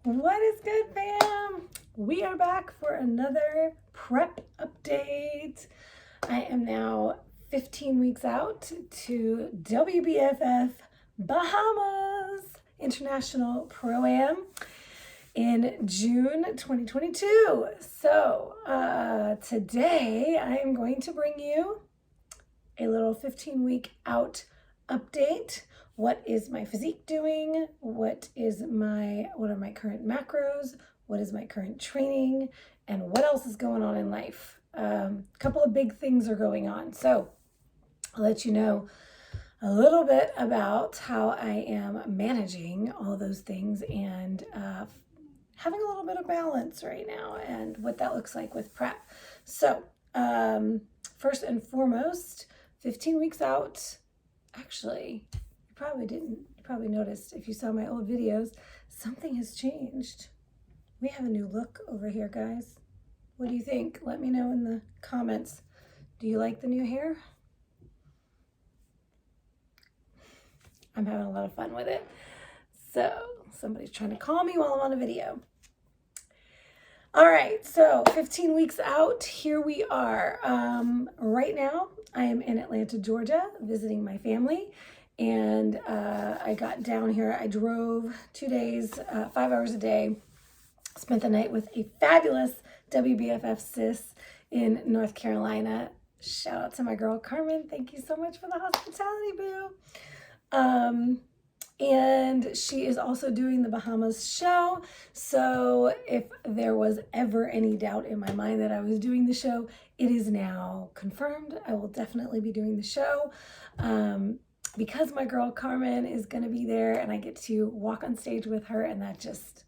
What is good, fam? We are back for another prep update. I am now 15 weeks out to Wbff Bahamas International Pro-Am in June 2022. So today I am going to bring you a little 15-week out update. What is my physique doing? What are my current macros? What is my current training? And what else is going on in life? A couple of big things are going on. So I'll let you know a little bit about how I am managing all of those things and having a little bit of balance right now and what that looks like with prep. So first and foremost, 15 weeks out. Actually, you probably noticed if you saw my old videos, something has changed. We have a new look over here, guys. What do you think? Let me know in the comments. Do you like the new hair? I'm having a lot of fun with it. So somebody's trying to call me while I'm on a video. All right, so 15 weeks out, here we are. Right now, I am in Atlanta, Georgia, visiting my family. And I got down here, I drove 2 days, 5 hours a day, spent the night with a fabulous WBFF sis in North Carolina. Shout out to my girl, Carmen. Thank you so much for the hospitality, boo. And she is also doing the Bahamas show. So if there was ever any doubt in my mind that I was doing the show, it is now confirmed. I will definitely be doing the show. Because my girl Carmen is going to be there and I get to walk on stage with her, and she's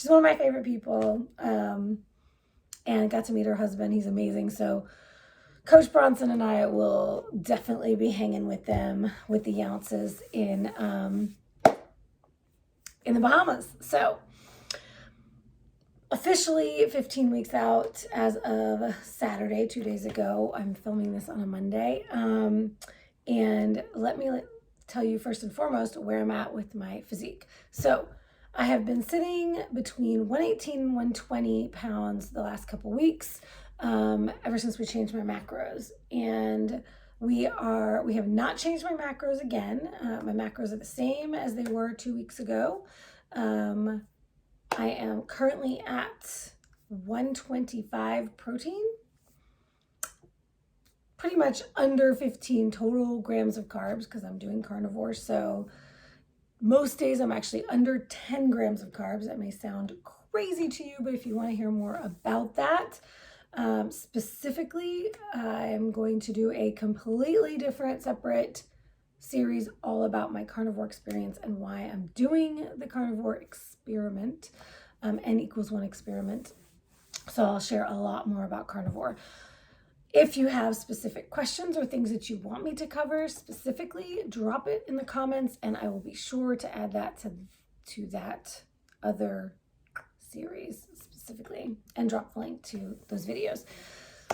one of my favorite people. And got to meet her husband. He's amazing. So Coach Bronson and I will definitely be hanging with them, with the Younces in the Bahamas. So officially 15 weeks out as of Saturday, 2 days ago. I'm filming this on a Monday. And let me tell you first and foremost where I'm at with my physique. So I have been sitting between 118 and 120 pounds the last couple weeks. Ever since we changed my macros, and we have not changed my macros again. My macros are the same as they were 2 weeks ago. I am currently at 125 protein, pretty much under 15 total grams of carbs because I'm doing carnivore. So most days I'm actually under 10 grams of carbs. That may sound crazy to you, but if you want to hear more about that, specifically, I'm going to do a completely different, separate series all about my carnivore experience and why I'm doing the carnivore experiment, N=1 experiment. So I'll share a lot more about carnivore. If you have specific questions or things that you want me to cover specifically, drop it in the comments and I will be sure to add that to that other series specifically and drop the link to those videos.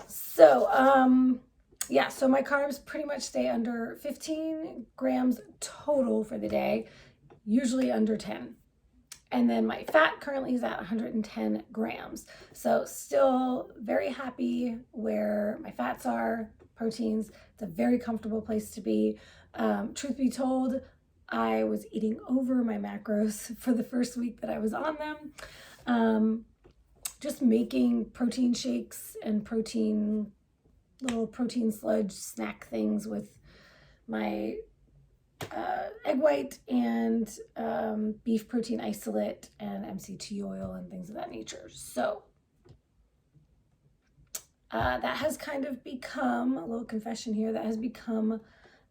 So yeah, so my carbs pretty much stay under 15 grams total for the day, usually under 10. And then my fat currently is at 110 grams. So still very happy where my fats are, proteins. It's a very comfortable place to be. Truth be told, I was eating over my macros for the first week that I was on them. Just making protein shakes and little protein sludge snack things with my egg white and beef protein isolate and MCT oil and things of that nature. So that has kind of become, a little confession here, that has become a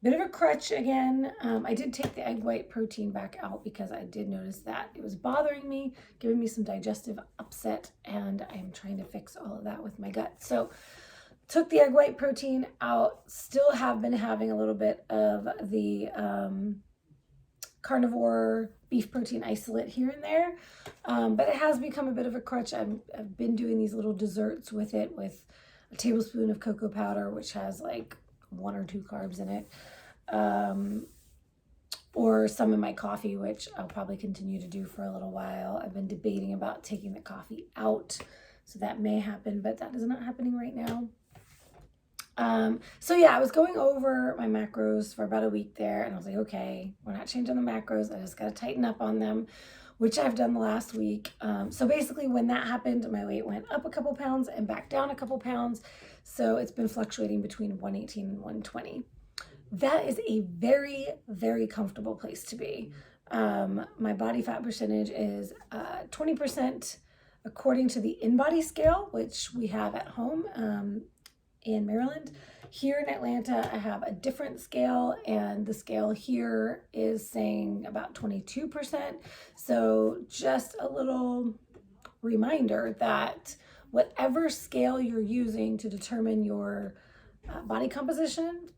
bit of a crutch again. I did take the egg white protein back out because I did notice that it was bothering me, giving me some digestive upset, and I'm trying to fix all of that with my gut. So took the egg white protein out, still have been having a little bit of the carnivore beef protein isolate here and there, but it has become a bit of a crutch. I've been doing these little desserts with it, with a tablespoon of cocoa powder, which has like 1 or 2 carbs in it, or some in my coffee, which I'll probably continue to do for a little while. I've been debating about taking the coffee out, so that may happen, but that is not happening right now. So yeah, I was going over my macros for about a week there, and I was like, okay, we're not changing the macros. I just got to tighten up on them, which I've done the last week. So basically when that happened, my weight went up a couple pounds and back down a couple pounds. So it's been fluctuating between 118 and 120. That is a very, very comfortable place to be. My body fat percentage is 20% according to the InBody scale, which we have at home in Maryland. Here in Atlanta, I have a different scale, and the scale here is saying about 22%. So just a little reminder that whatever scale you're using to determine your body composition,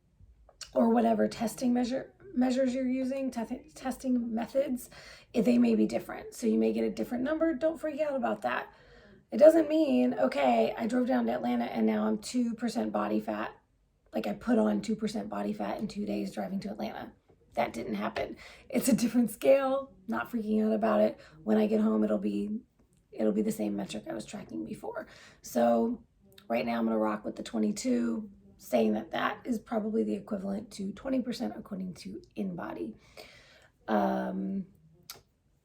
or whatever testing measures you're using, testing methods, they may be different. So you may get a different number. Don't freak out about that. It doesn't mean, okay, I drove down to Atlanta and now I'm 2% body fat. Like I put on 2% body fat in 2 days driving to Atlanta. That didn't happen. It's a different scale. Not freaking out about it. When I get home, it'll be the same metric I was tracking before. So right now I'm going to rock with the 22, saying that that is probably the equivalent to 20% according to InBody.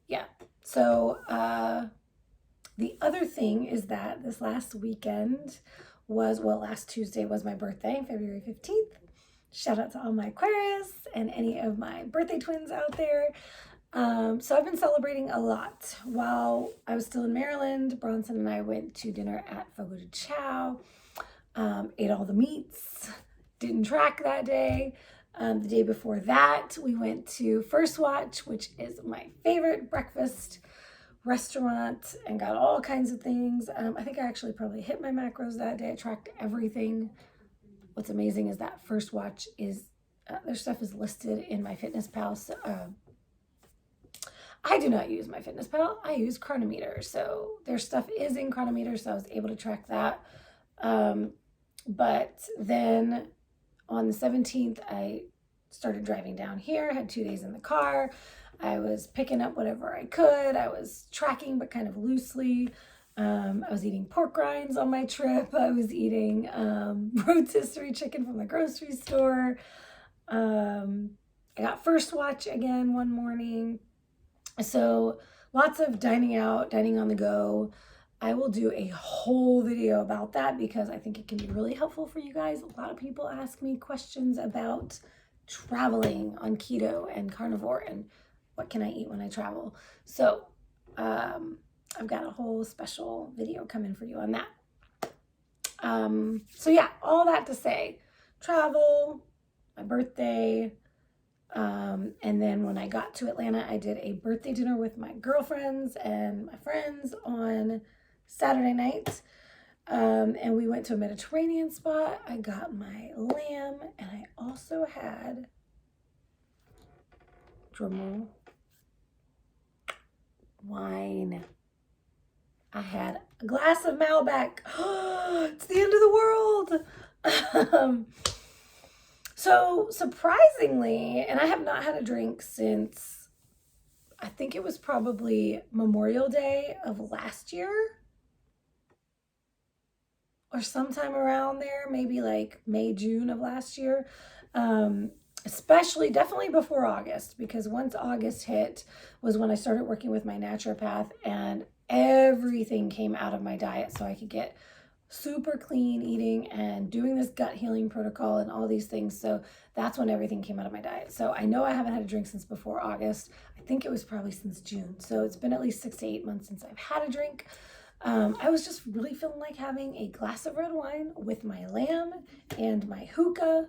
Yeah. So the other thing is that this last weekend last Tuesday was my birthday, February 15th. Shout out to all my Aquarius and any of my birthday twins out there. So I've been celebrating a lot. While I was still in Maryland, Bronson and I went to dinner at Fogo de Chao, ate all the meats, didn't track that day. The day before that, we went to First Watch, which is my favorite breakfast restaurant, and got all kinds of things. I think I actually probably hit my macros that day. I tracked everything. What's amazing is that First Watch is, their stuff is listed in my FitnessPal. So, I do not use my FitnessPal. I use Chronometer. So their stuff is in Chronometer, so I was able to track that. But then on the 17th, I started driving down here. I had 2 days in the car. I was picking up whatever I could. I was tracking, but kind of loosely. I was eating pork rinds on my trip. I was eating rotisserie chicken from the grocery store. I got First Watch again one morning. So lots of dining out, dining on the go. I will do a whole video about that because I think it can be really helpful for you guys. A lot of people ask me questions about traveling on keto and carnivore and what can I eat when I travel. So I've got a whole special video coming for you on that. So yeah, all that to say, travel, my birthday, and then when I got to Atlanta, I did a birthday dinner with my girlfriends and my friends on Saturday night. And we went to a Mediterranean spot. I got my lamb, and I also had, drumroll, wine. I had a glass of Malbec. It's the end of the world. So surprisingly, and I have not had a drink since, I think it was probably Memorial Day of last year, or sometime around there, maybe like May, June of last year. Definitely before August, because once August hit was when I started working with my naturopath and everything came out of my diet so I could get super clean eating and doing this gut healing protocol and all these things. So that's when everything came out of my diet. So I know I haven't had a drink since before August. I think it was probably since June. So it's been at least 6 to 8 months since I've had a drink. I was just really feeling like having a glass of red wine with my lamb and my hookah.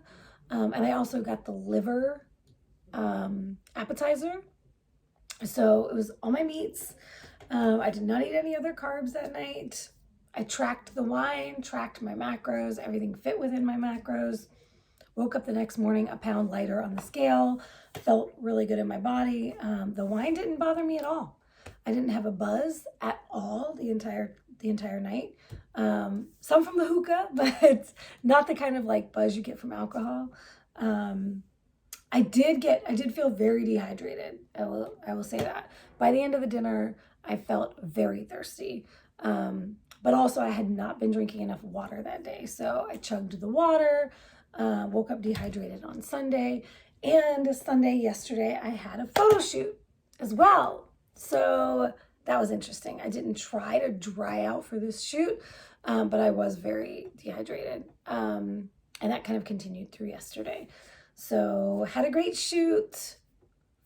And I also got the liver appetizer. So it was all my meats. I did not eat any other carbs that night. I tracked the wine, tracked my macros, everything fit within my macros. Woke up the next morning a pound lighter on the scale, felt really good in my body. The wine didn't bother me at all. I didn't have a buzz at all the entire night. Some from the hookah, but not the kind of like buzz you get from alcohol. I I did feel very dehydrated. I will say that. By the end of the dinner, I felt very thirsty. But also I had not been drinking enough water that day. So I chugged the water, woke up dehydrated on Sunday. And Sunday yesterday, I had a photo shoot as well. So that was interesting. I didn't try to dry out for this shoot, but I was very dehydrated. And that kind of continued through yesterday. So had a great shoot,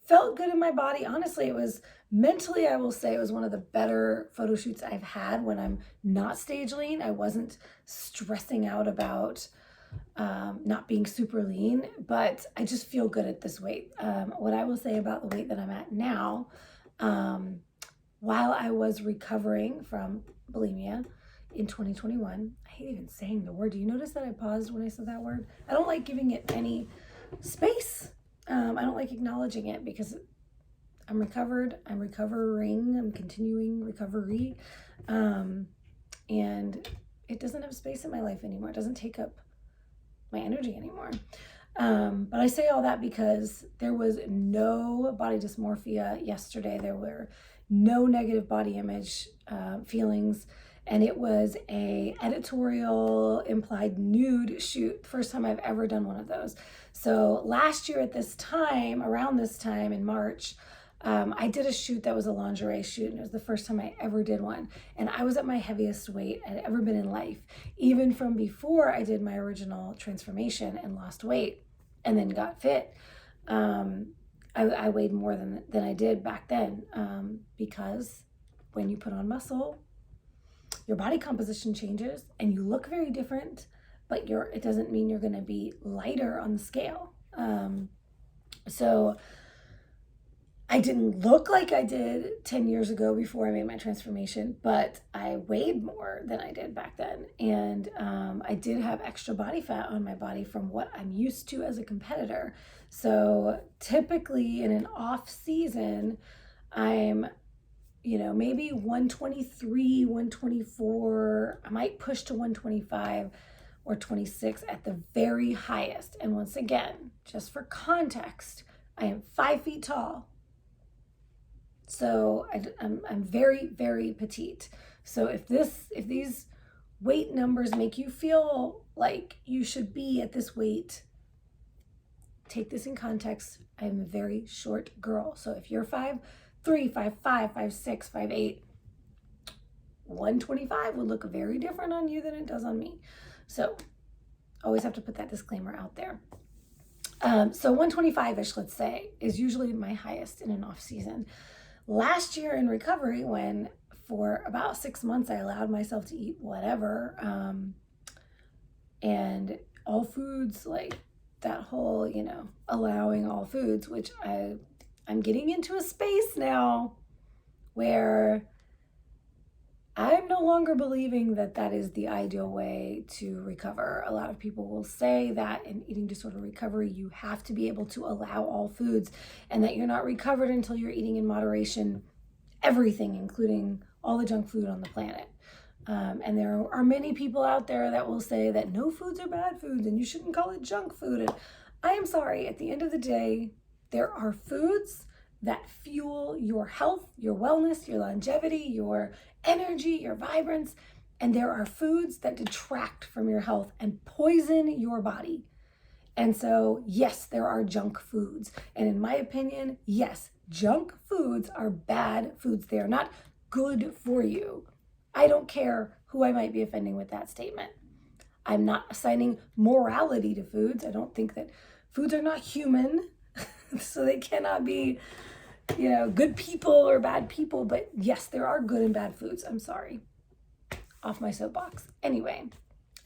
felt good in my body. Honestly, it was mentally, I will say it was one of the better photo shoots I've had when I'm not stage lean. I wasn't stressing out about not being super lean, but I just feel good at this weight. What I will say about the weight that I'm at now, while I was recovering from bulimia in 2021, I hate even saying the word. Do you notice that I paused when I said that word? I don't like giving it any space. I don't like acknowledging it because I'm recovered, I'm recovering, I'm continuing recovery, and it doesn't have space in my life anymore. It doesn't take up my energy anymore. But I say all that because there was no body dysmorphia yesterday. There were no negative body image feelings, and it was a editorial implied nude shoot. First time I've ever done one of those. So last year at this time, around this time in March, I did a shoot that was a lingerie shoot, and it was the first time I ever did one. And I was at my heaviest weight I'd ever been in life, even from before I did my original transformation and lost weight and then got fit. I weighed more than I did back then, because when you put on muscle, your body composition changes and you look very different, but it doesn't mean you're going to be lighter on the scale. So I didn't look like I did 10 years ago before I made my transformation, but I weighed more than I did back then. And I did have extra body fat on my body from what I'm used to as a competitor. So typically in an off season, I'm, maybe 123, 124, I might push to 125 or 26 at the very highest. And once again, just for context, I am 5 feet tall. So I'm very, very petite. So if these weight numbers make you feel like you should be at this weight, take this in context. I'm a very short girl. So if you're 5'3", 5'5", 5'6", 5'8", 125 would look very different on you than it does on me. So always have to put that disclaimer out there. So 125-ish, let's say, is usually my highest in an off season. Last year in recovery, when for about 6 months I allowed myself to eat whatever, and all foods, like that whole, allowing all foods, which I'm getting into a space now where I'm no longer believing that that is the ideal way to recover. A lot of people will say that in eating disorder recovery, you have to be able to allow all foods and that you're not recovered until you're eating in moderation everything, including all the junk food on the planet. And there are many people out there that will say that no foods are bad foods and you shouldn't call it junk food. And I am sorry, at the end of the day, there are foods that fuel your health, your wellness, your longevity, your energy, your vibrance, and there are foods that detract from your health and poison your body. And so, yes, there are junk foods. And in my opinion, yes, junk foods are bad foods. They are not good for you. I don't care who I might be offending with that statement. I'm not assigning morality to foods. I don't think that foods are not human, so they cannot be good people or bad people, but yes, there are good and bad foods. I'm sorry. Off my soapbox. Anyway,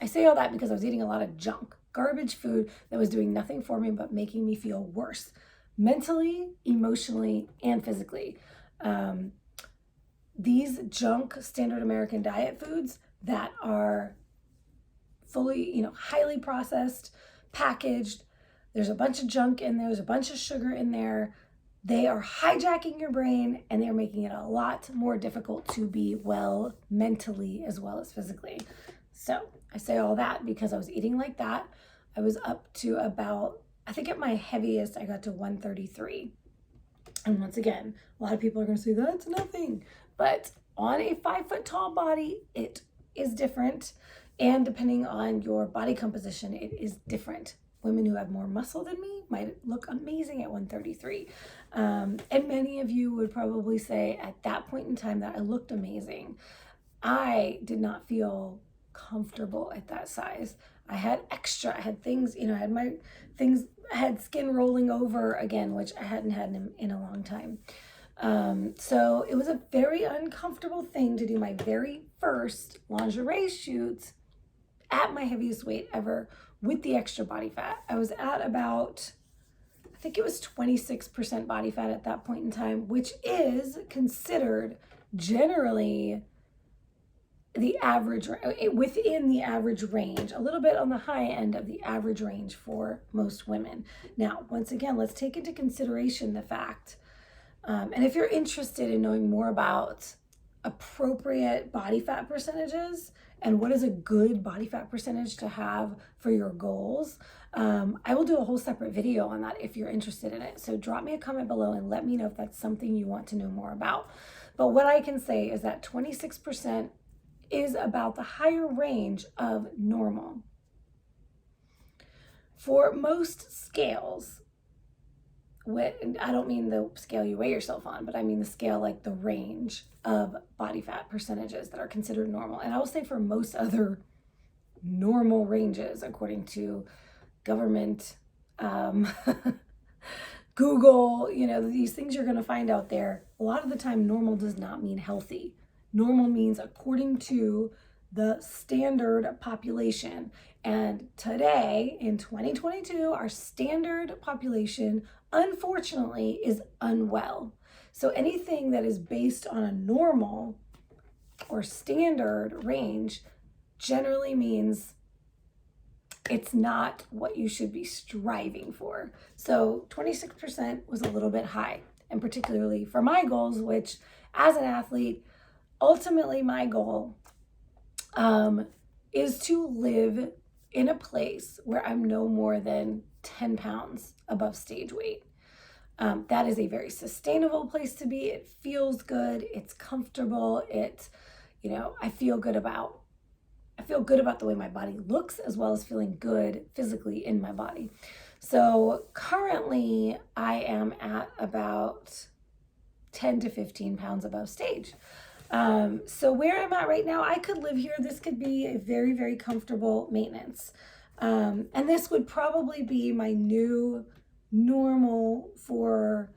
I say all that because I was eating a lot of junk, garbage food that was doing nothing for me but making me feel worse, mentally, emotionally, and physically. These junk standard American diet foods that are fully, highly processed, packaged, there's a bunch of junk in there, there's a bunch of sugar in there. They are hijacking your brain and they're making it a lot more difficult to be well mentally as well as physically. So I say all that because I was eating like that. I was up to about I think at my heaviest, I got to 133. And once again, a lot of people are going to say that's nothing, but on a 5 foot tall body, it is different. And depending on your body composition, it is different. Women who have more muscle than me might look amazing at 133. And many of you would probably say at that point in time that I looked amazing. I did not feel comfortable at that size. I had extra, I had things, I had my things, I had skin rolling over again, which I hadn't had in a long time. So it was a very uncomfortable thing to do my very first lingerie shoot at my heaviest weight ever with the extra body fat. I was at about, I think it was 26% body fat at that point in time, which is considered generally the average, within the average range, a little bit on the high end of the average range for most women. Now, once again, let's take into consideration the fact, and if you're interested in knowing more about appropriate body fat percentages and what is a good body fat percentage to have for your goals, I will do a whole separate video on that if you're interested in it. So drop me a comment below and let me know if that's something you want to know more about. But what I can say is that 26% is about the higher range of normal. For most scales, I don't mean the scale you weigh yourself on, but I mean the scale, like the range of body fat percentages that are considered normal. And I will say for most other normal ranges, according to government, Google, these things you're going to find out there, a lot of the time normal does not mean healthy. Normal means according to the standard population. And today, in 2022, our standard population, unfortunately, is unwell. So anything that is based on a normal or standard range generally means it's not what you should be striving for. So 26% was a little bit high, and particularly for my goals, which as an athlete, ultimately, my goal is to live in a place where I'm no more than 10 pounds above stage weight. That is a very sustainable place to be. It feels good. It's comfortable. I feel good about the way my body looks, as well as feeling good physically in my body. So currently I am at about 10 to 15 pounds above stage. So where I'm at right now, I could live here. This could be a very, very comfortable maintenance. And this would probably be my new normal for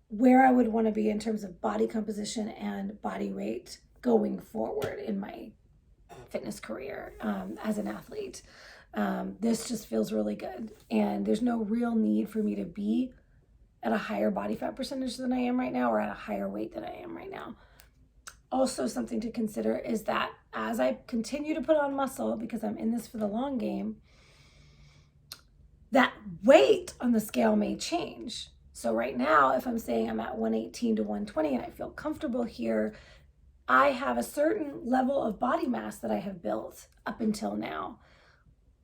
where I would want to be in terms of body composition and body weight going forward in my fitness career, as an athlete. This just feels really good. And there's no real need for me to be at a higher body fat percentage than I am right now, or at a higher weight than I am right now. Also, something to consider is that as I continue to put on muscle, because I'm in this for the long game, that weight on the scale may change. So right now, if I'm saying I'm at 118 to 120 and I feel comfortable here, I have a certain level of body mass that I have built up until now.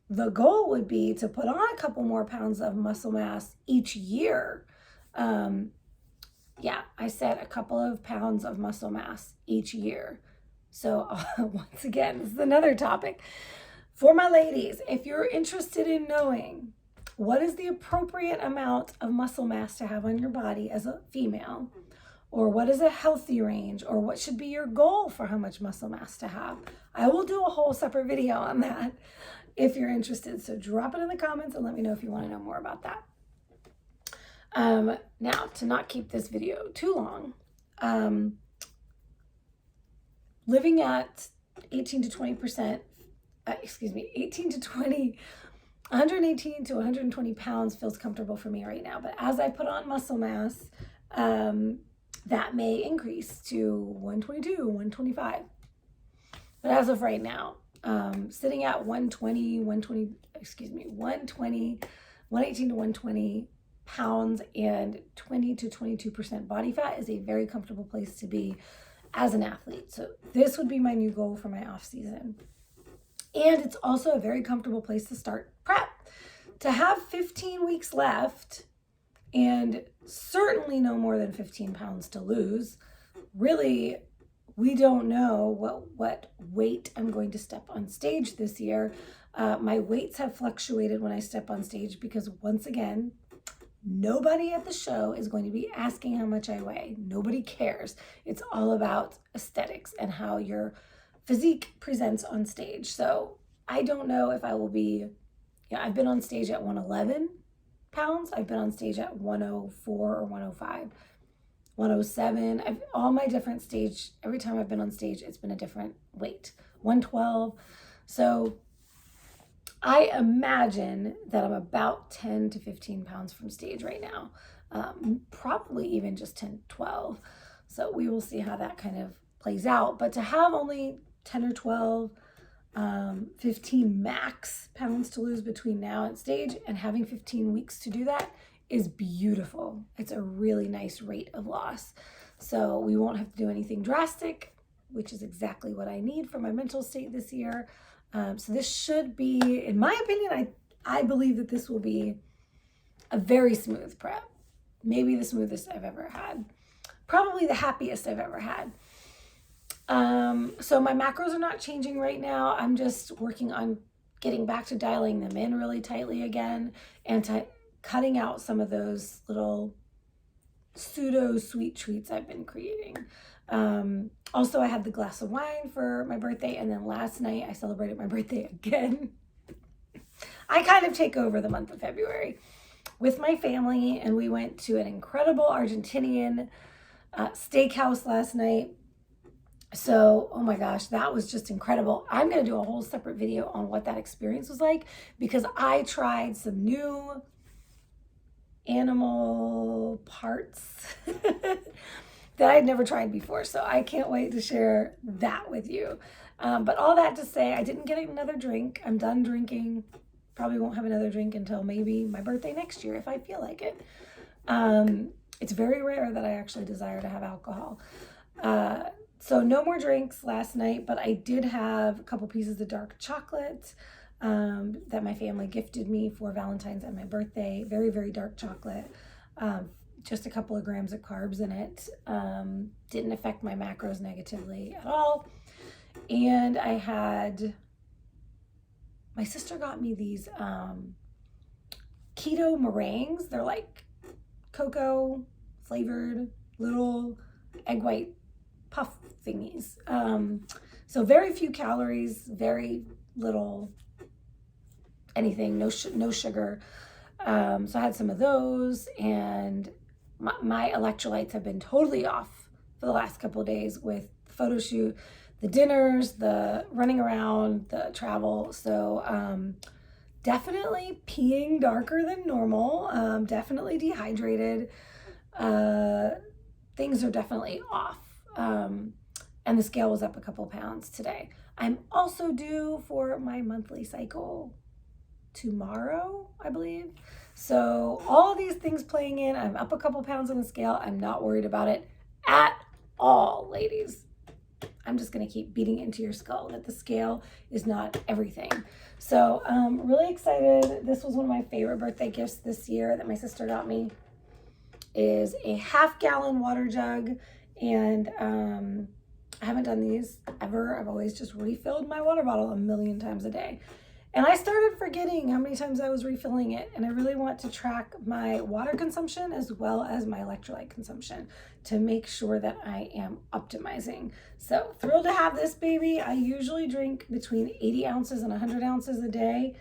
The goal would be to put on a couple more pounds of muscle mass each year. I said a couple of pounds of muscle mass each year. So once again, this is another topic. For my ladies, if you're interested in knowing what is the appropriate amount of muscle mass to have on your body as a female, or what is a healthy range, or what should be your goal for how much muscle mass to have, I will do a whole separate video on that if you're interested. So drop it in the comments and let me know if you want to know more about that. Now, to not keep this video too long, living at 18 to 20%, 118 to 120 pounds feels comfortable for me right now. But as I put on muscle mass, that may increase to 122, 125. But as of right now, sitting at 118 to 120 pounds and 20 to 22% body fat is a very comfortable place to be as an athlete. So this would be my new goal for my off season. And it's also a very comfortable place to start prep. to have 15 weeks left and certainly no more than 15 pounds to lose, really, we don't know what weight I'm going to step on stage this year. My weights have fluctuated when I step on stage because, once again, nobody at the show is going to be asking how much I weigh. Nobody cares. It's all about aesthetics and how your physique presents on stage. So I don't know if I will be, I've been on stage at 111 pounds. I've been on stage at 104 or 105, 107. All my different stage, every time I've been on stage, it's been a different weight, 112. So I imagine that I'm about 10 to 15 pounds from stage right now, probably even just 10, 12. So we will see how that kind of plays out. But to have only 10 or 12, 15 max pounds to lose between now and stage, and having 15 weeks to do that is beautiful. It's a really nice rate of loss. So we won't have to do anything drastic, which is exactly what I need for my mental state this year. So this should be, in my opinion, I believe that this will be a very smooth prep. Maybe the smoothest I've ever had. Probably the happiest I've ever had. So my macros are not changing right now. I'm just working on getting back to dialing them in really tightly again and cutting out some of those little pseudo sweet treats I've been creating. Also, I had the glass of wine for my birthday, and then last night I celebrated my birthday again. I kind of take over the month of February with my family, and we went to an incredible Argentinian steakhouse last night. So, oh my gosh, that was just incredible. I'm going to do a whole separate video on what that experience was like, because I tried some new animal parts that I'd never tried before. So I can't wait to share that with you. But all that to say, I didn't get another drink. I'm done drinking. Probably won't have another drink until maybe my birthday next year if I feel like it. It's very rare that I actually desire to have alcohol. So no more drinks last night, but I did have a couple pieces of dark chocolate that my family gifted me for Valentine's and my birthday. Very, very dark chocolate. Just a couple of grams of carbs in it. Didn't affect my macros negatively at all. And my sister got me these keto meringues. They're like cocoa flavored little egg white puff thingies. So very few calories, very little anything, no sugar. So I had some of those, and my electrolytes have been totally off for the last couple of days with the photo shoot, the dinners, the running around, the travel. So definitely peeing darker than normal, definitely dehydrated. Things are definitely off. And the scale was up a couple pounds today. I'm also due for my monthly cycle tomorrow, I believe. So all these things playing in, I'm up a couple pounds on the scale. I'm not worried about it at all, ladies. I'm just going to keep beating into your skull that the scale is not everything. So really excited. This was one of my favorite birthday gifts this year that my sister got me, is a 1/2 gallon water jug. And I haven't done these ever. I've always just refilled my water bottle a million times a day. And I started forgetting how many times I was refilling it. And I really want to track my water consumption as well as my electrolyte consumption to make sure that I am optimizing. So thrilled to have this baby. I usually drink between 80 ounces and 100 ounces a day.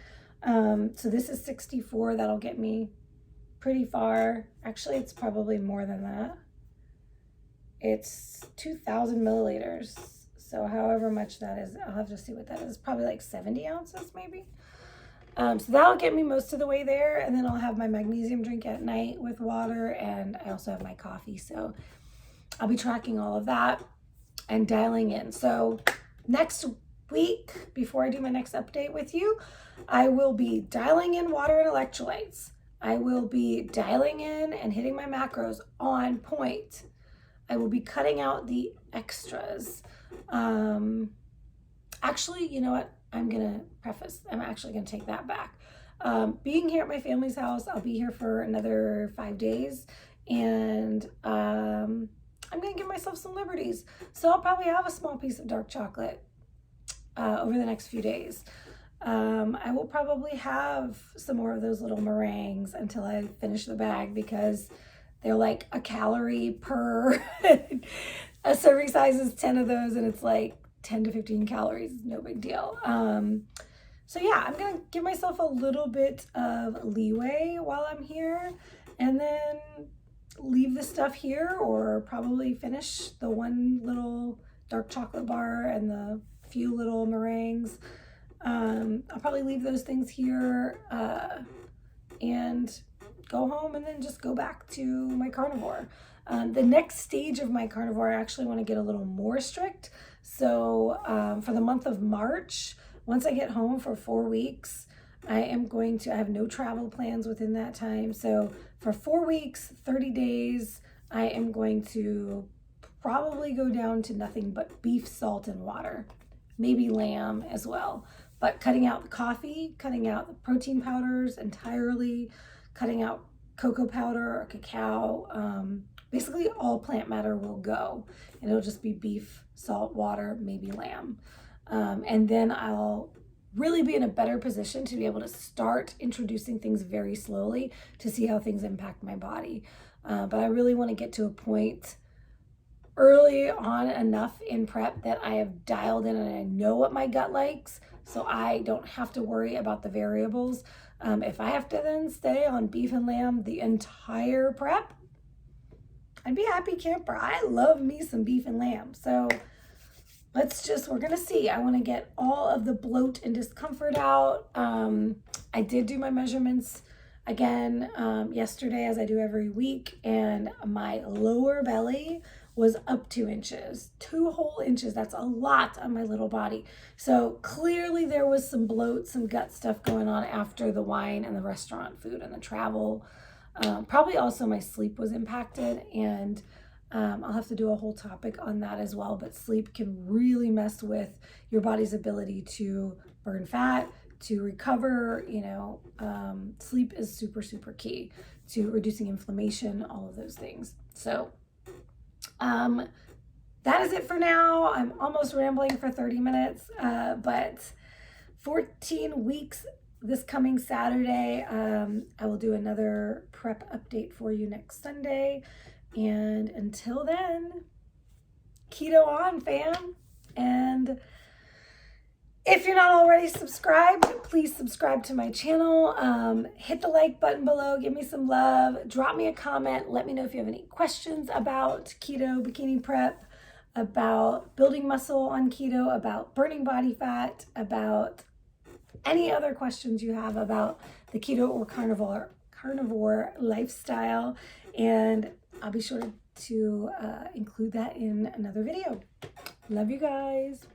So this is 64. That'll get me pretty far. Actually, it's probably more than that. It's 2,000 milliliters. So however much that is, I'll have to see what that is. Probably like 70 ounces maybe. So that'll get me most of the way there. And then I'll have my magnesium drink at night with water. And I also have my coffee. So I'll be tracking all of that and dialing in. So next week, before I do my next update with you, I will be dialing in water and electrolytes. I will be dialing in and hitting my macros on point. I will be cutting out the extras. Actually, you know what? I'm actually going to take that back. Being here at my family's house, I'll be here for another 5 days, and I'm gonna give myself some liberties. So I'll probably have a small piece of dark chocolate over the next few days. I will probably have some more of those little meringues until I finish the bag, because they're like a calorie per a serving size is 10 of those, and it's like 10 to 15 calories. No big deal. So yeah, I'm gonna give myself a little bit of leeway while I'm here, and then leave the stuff here, or probably finish the one little dark chocolate bar and the few little meringues. I'll probably leave those things here and go home, and then just go back to my carnivore. The next stage of my carnivore, I actually want to get a little more strict. So for the month of March, once I get home for 4 weeks, I have no travel plans within that time. So for 4 weeks, 30 days, I am going to probably go down to nothing but beef, salt, and water. Maybe lamb as well. But cutting out the coffee, cutting out the protein powders entirely, cutting out cocoa powder or cacao. Basically all plant matter will go, and it'll just be beef, salt, water, maybe lamb. And then I'll really be in a better position to be able to start introducing things very slowly to see how things impact my body. But I really want to get to a point early on enough in prep that I have dialed in and I know what my gut likes, so I don't have to worry about the variables. If I have to then stay on beef and lamb the entire prep, I'd be a happy camper. I love me some beef and lamb. So we're gonna see. I wanna get all of the bloat and discomfort out. I did do my measurements again yesterday, as I do every week, and my lower belly was up 2 inches, 2 whole inches. That's a lot on my little body. So clearly there was some bloat, some gut stuff going on after the wine and the restaurant food and the travel. Probably also my sleep was impacted, and I'll have to do a whole topic on that as well. But sleep can really mess with your body's ability to burn fat, to recover. Sleep is super, super key to reducing inflammation, all of those things. So that is it for now. I'm almost rambling for 30 minutes, but 14 weeks this coming Saturday. I will do another prep update for you next Sunday. And until then, keto on, fam. And if you're not already subscribed, please subscribe to my channel. Hit the like button below. Give me some love. Drop me a comment. Let me know if you have any questions about keto bikini prep, about building muscle on keto, about burning body fat, about any other questions you have about the keto or carnivore lifestyle. And I'll be sure to include that in another video. Love you guys.